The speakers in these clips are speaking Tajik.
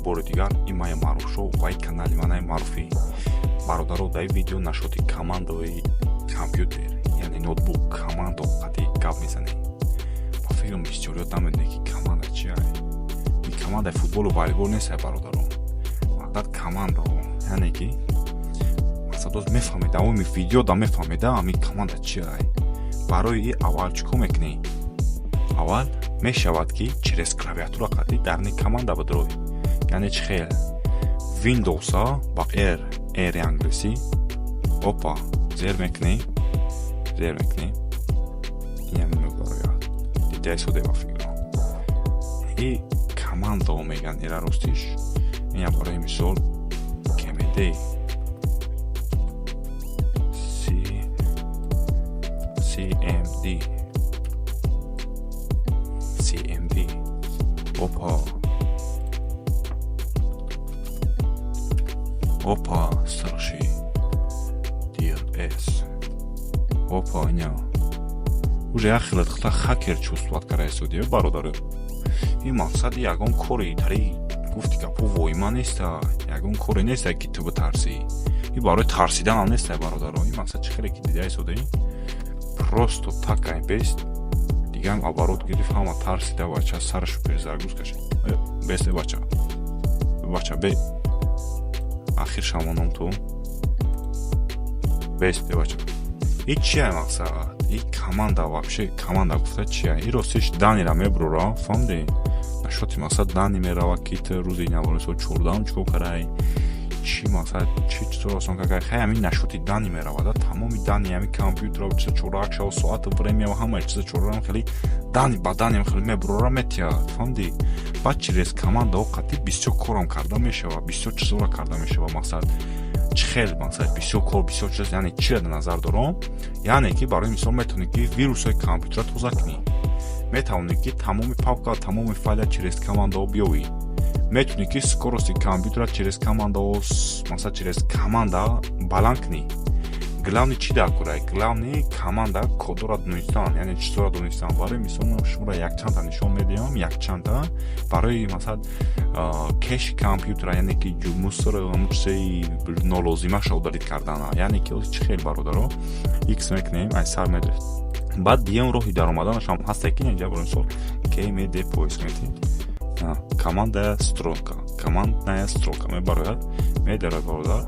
бори дигар ин мая Маъруфшо ва ин канали манаи маъруфи. Бародаро, дар ин видео нашоти командои компютер, яъне ноутбук, командо қати гап мезанем. Ба фикрам бисёр ёд намедонед ки команда чия. Ин командаи футболу волейбол нест бародаро. Фақат команда, яъне ки масадоз мефаҳмед, авоми видео да мефаҳмеда ами команда чия. барои ин аввал чӣ кор мекунӣ? Аввал мешавад ки через клавиатура қати дарни команда бидроӣ. Яъне чӣ хел? Windows-а ба R англиси. Опа, зер мекунӣ. Ин мебарояд. Дидаи соде ба фикрам. И команда меган ира ростиш. Ин барои мисол KMD CMD. Опа, страши. DLS. Опа, иня. Уже яхилат хата хакер чувствовать караи судия бародари. И мақсади ягон кори тари гуфти гапу воима неста. Ягон кори неста ки ту битарси. И барои тарсидан ам неста бародаро. И мақсад чӣ хеле ки дидаи судия. Просто такай бест. Дигам оборот гирифт, ҳама тарсида бача сарашо перезагруз кашид. Бесте бача. Бача бе. Ахир шамонам ту. Бесте бача. И чия мақсад? И команда вообще команда гуфта чия? И ростиш данира мебрура, фамди. Нашоти мақсад дани мерава кит рӯзи навонисо 14 чико карай. Чӣ мақсад чӣ чизро осон карай? Хай ами нашоти дани меравада, тамоми дани ами компютера 24 соат время ва ҳама чиза 4 хели дани ба дани хели мебрура метия. Фамди? Баъд через команда қати бисёр корам карда мешава, бисёр чизро карда мешава мақсад. Чӣ хел мақсад бисёр кор, бисёр чиз, яъне чӣ да назар дорам? Яъне ки барои мисол метавонӣ ки вирусои компютера тоза кунӣ. Метавонӣ ки тамоми папка, тамоми файла через команда биёвӣ. Метавонӣ ки скорости компютера через команда, масалан через команда баланд кунӣ. Главни чӣ да курай? Главни команда кодора донистан, яъне чизора донистан. Барои мисол ман шуморо якчанда нишон медиҳам, якчанда барои масалан кеши компютера, яъне ки мусор ҳамун чизаи нолозимаша удалит кардана. Яъне ки чӣ хел бародаро? X мекунем, ай сар медоҳед. Баъд диям роҳи даромаданаш ҳам ҳаста ки инҷа барои мисол KMD поиск метавонем. Команда строка. Командная строка мебарояд. Медарад бародар.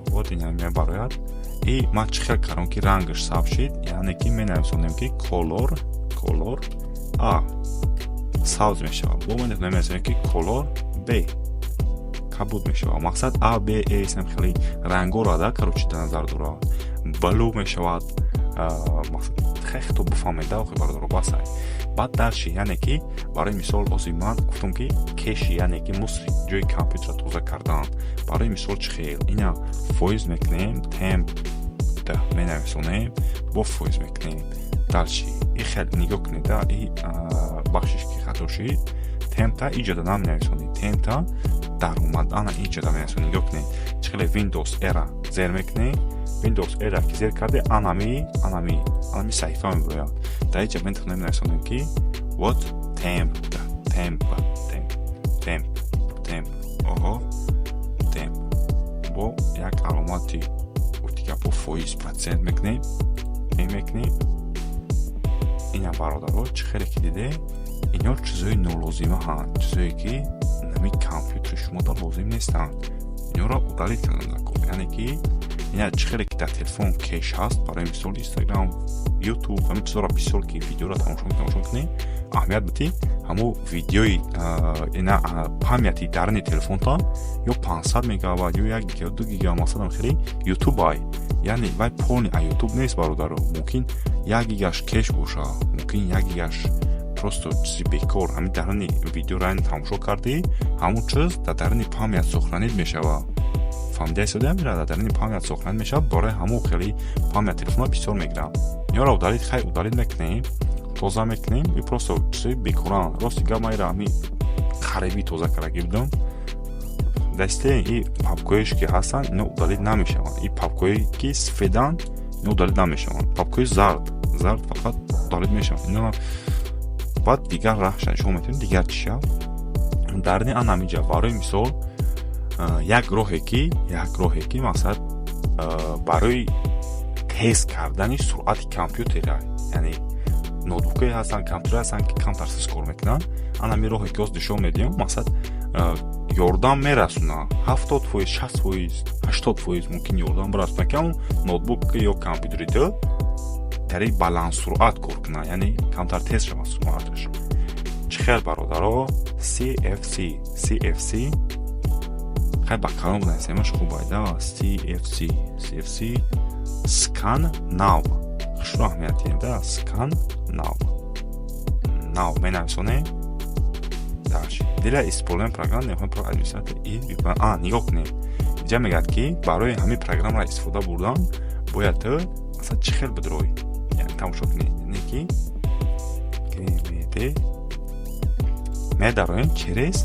Вот ин мебарояд. И ма чӣ хел кардам ки рангаш сабт шид, яъне ки менависонем ки color A сабз мешавад. Бо менависонем ки color B кабуд мешавад. Мақсад A, B, A ҳам хеле рангоро да короче да назар дорад. Blue мешавад. Мақсад хеле то бифаҳмеда охи бародаро басай. Баъд дальше яъне ки барои мисол озиман гуфтам ки кеши яъне ки мусли ҷои компютера тоза кардан. Барои мисол чӣ хел? Ина фоиз мекунем, темп да менависонем, бо фоиз мекунем. Дальше и хел нигоҳ кунеда, и бахшиш ки хато шид. Темпта иҷода наменависонем. Темпта даромадана иҷода менависонем. Нигоҳ кунем. Чӣ хеле Windows Era зер мекунем. Windows Era ки зер карде анами саҳифа мебояд. Дар иҷа метавонем менависонем ки вот темп. Оҳо, темп. Бо як аломати утига бо фоиз процент мекунем. Мекунем. Ина бародаро чӣ хеле ки диде? Ино чизои нолозима ҳанд. Чизое ки нами компютери шумо да лозим нестанд. Инёро удалит кардам. Яъне ки ина чӣ хеле ки дар телефон кеш ҳаст, барои мисол Instagram, YouTube, ҳамин чизора бисёр ки видеоро тамошо кунӣ, аҳамият бидӣ ҳамун видеои ина памяти дарни телефонтон ё 500 мегабайт ё 1 гига 2 гига масалан хеле YouTube ай. Яъне вай полни а YouTube нест бародаро. Мумкин 1 гигаш кеш боша, мумкин 1 гигаш просто чизи бекор. Ҳамин дарни видеоро тамошо кардӣ, ҳамун чиз дар дарни памят сохранид мешавад. Фамидai содам мирад, дар ин памят сохран мешавад, барои ҳамон хеле памят телефона бисёр мегирад. Инёро удалит хай удалит мекунем, тоза мекунем и просто чизи бекоран. Рости гамайра ами қариби тоза кара гирдам. Дасте и папкоиш ки ҳастан, ино удалит намешаванд. И папкои ки сфедан, ино удалит намешаванд. Папкои зард фақат удалит мешаванд. Ино баъд дигар раҳшан шумо метавонед дигар чиша. дар ин ҳаминҷа барои мисол як роҳе ки мақсад барои тест кардани суръати компютера, яъне ноутбукҳое ҳастанд, компютерҳое ҳастанд ки камтар сиз кор мекунанд. Ан ҳамин роҳе ки ҳозир нишон медиҳам, мақсад ёрдам мерасонад 70%, 60%, 80% мумкин ёрдам расонад ки ҳамон ноутбук ё компютери ту дар баландсуръат кор кунад, яъне камтар тест шавад суръаташ. Чӣ хел бародаро? CFC хай ба калом нависемаш хуб айда. CFC Scan Now хушро аҳамияти да. Scan Now менависоне даш дила исполнен программ нехоҳем про администратор нигоҳ кунед. инҷа мегӯяд ки барои ҳамин программро истифода бурдан бояд ту масалан чӣ хел бидрои, яъне тамошо кунед, яъне ки медароем через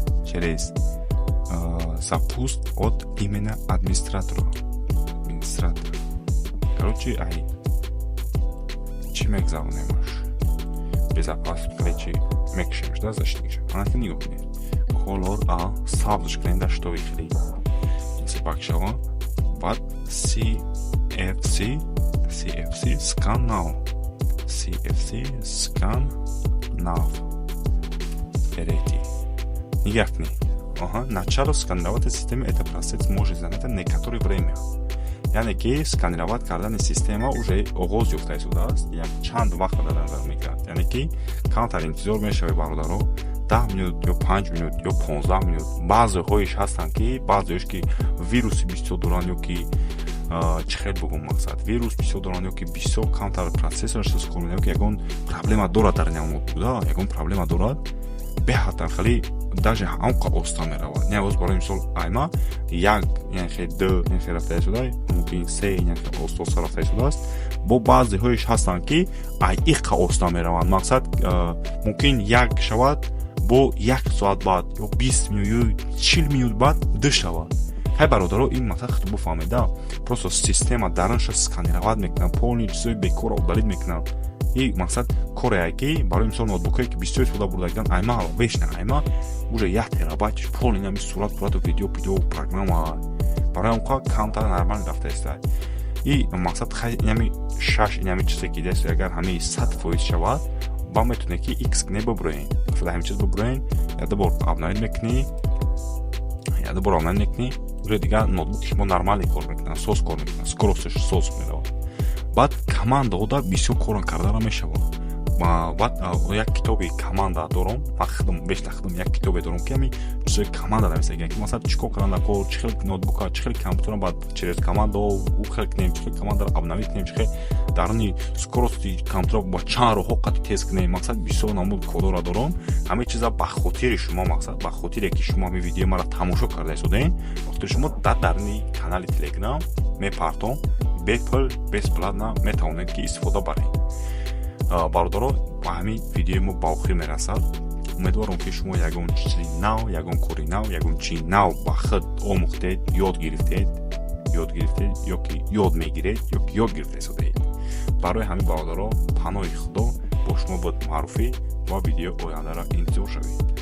запуск от имена администратора. Короче, чӣ мегзаронемаш? Безопасность клечи мекшемш да заштиша. Ана ки нигоҳ кунед. Color сабзш кунед да штови хеле. Инсепак шава. Баъд CFC Scan Now. CFC Scan Now. Перейти. Нигоҳ кунед. Начало сканировать системы это процесс может занять некоторое время. Яъне ки сканировать кардани система уже оғоз ёфта шудааст, як чанд вақт дар назар мегирад. Яъне ки камтар интизор мешавед бародаро 10 минут ё 5 минут ё 15 минут. Баъзеҳоиш ҳастанд ки баъзеҳоиш ки вируси бисёр доранд ё ки чӣ хел бигӯм мақсад вирус бисёр доранд ё ки бисёр камтар процессораш кор мекунад, ё ки ягон проблема дорад дар ноутбук, ягон проблема дорад. Беҳтар хеле даже ҳамқа оста меравад. Не оз барои мисол айма як яъне ду яъне рафта шуда, мумкин се яъне оста рафта шудааст. Бо баъзеҳоиш ҳастанд ки ай иқа оста мераванд. Мақсад мумкин як шавад бо 1 соат баъд ё 20 минут ё 40 минут баъд ду шавад. Ҳай бародаро ин мақсад худо фаҳмеда. Просто система дарунша сканировать мекунад, полни чизои бекора удалид мекунад. И мақсад коре ки барои мисол ноутбукҳое ки бисёр истифода бурдаган айма вешна айма уже 1 терабайт полни нами сурат видео программа барои онқа камтар нормал рафта истад. И мақсад хай нами 6 нами чизе ки дест агар ҳами 100% шавад ба метуне ки x не буброен. Мақсад ҳами чиз буброен, яда бор обновид мекунӣ, уже дигар ноутбук шумо нормал кор мекунад, сос кор мекунад, скоросташ сос меравад. баъд командаода бисёр кор кардара мешавад. Баъд як китоби команда дорам, бешта худам як китобе дорам ки ҳами чизои команда нависаган ки масалан чӣ кор кардан кор, чӣ хел ноутбука, чӣ хел компютера баъд через команда у хел кунем, чӣ хел командаро обновид кунем, чӣ хел даруни скорости компютера ба чанд роҳо қати тест кунем. Мақсад бисёр намуд кодора дорам. Ҳамин чиза ба хотири шумо, мақсад ба хотире ки шумо ҳамин видео маро тамошо карда истодем, ба хотири шумо даруни канали Telegram мепартом бесплатно метавонед ки истифода баред. бародаро ба ҳамин видеои мо ба охир мерасад. умедворам ки шумо ягон чизи нав, ягон кори нав, ягон чи нав ба худ омӯхтед, ёд гирифтед ё ки ёд мегиред ё ки ёд гирифта истодед. барои ҳамин бародаро паноҳи худо бо шумо буд маъруфӣ ва видеои ояндаро интизор шавед.